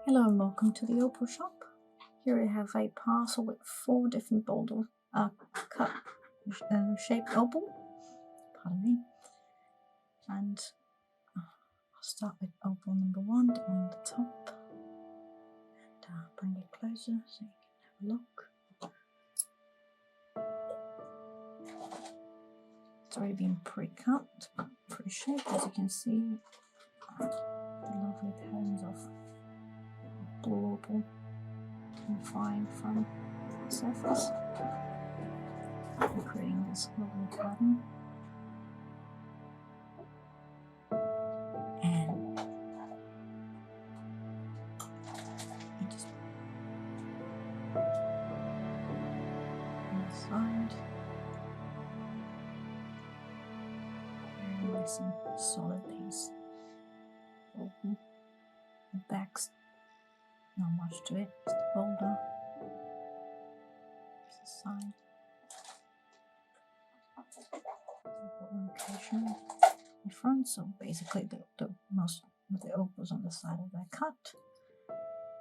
Hello and welcome to the Opal shop. Here we have a parcel with 4 different Boulder cup shaped opal. Pardon me. And I'll start with opal number 1 on the top. And bring it closer so you can have a look. It's already been pre-cut, pre-shaped, as you can see. The lovely patterns of blue opal and fine from the surface. I'm creating this lovely pattern. And you just on the side. Very nice and solid piece. Opal. The back's not much to it, just a boulder. There's the side. Location in front, so basically the most of the opals on the side of their cut,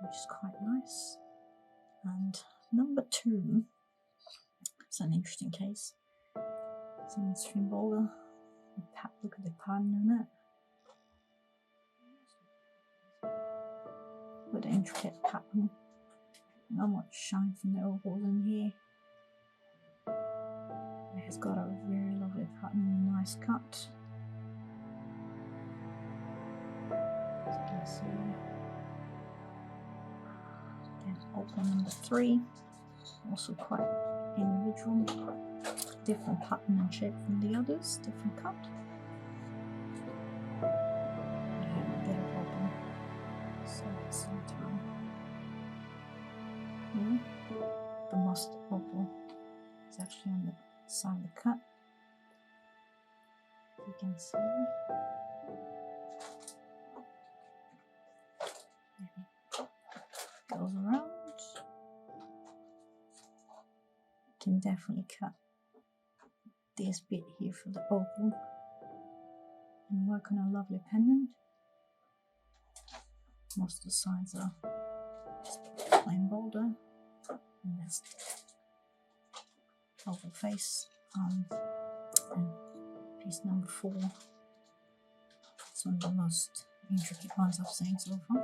which is quite nice. And number 2 is an interesting case. It's an extreme boulder. Look at the pattern on it. With an intricate pattern. Not much shine from the opals in here. It has got a very lovely pattern and nice cut. As you can see, there's opal number 3, also quite individual, different pattern and shape from the others, different cut. We have a bit of opal, so at the same time, the most opal is actually on the side of the cut. You can see it goes around. You can definitely cut this bit here for the opal and work on a lovely pendant. Most of the sides are just plain boulder, and that's opal face. And piece number 4. It's one of the most intricate ones I've seen so far.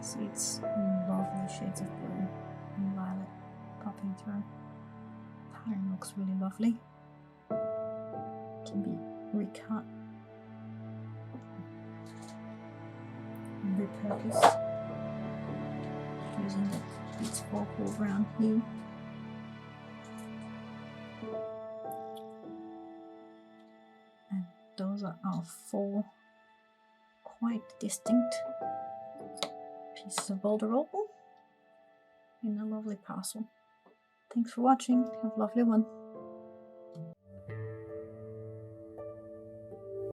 See, it's lovely shades of blue and violet popping through. The pattern looks really lovely. It can be recut and repurposed using the Beats for all round here. And those are our 4 quite distinct pieces of Boulder Opal in a lovely parcel. Thanks for watching. Have a lovely one.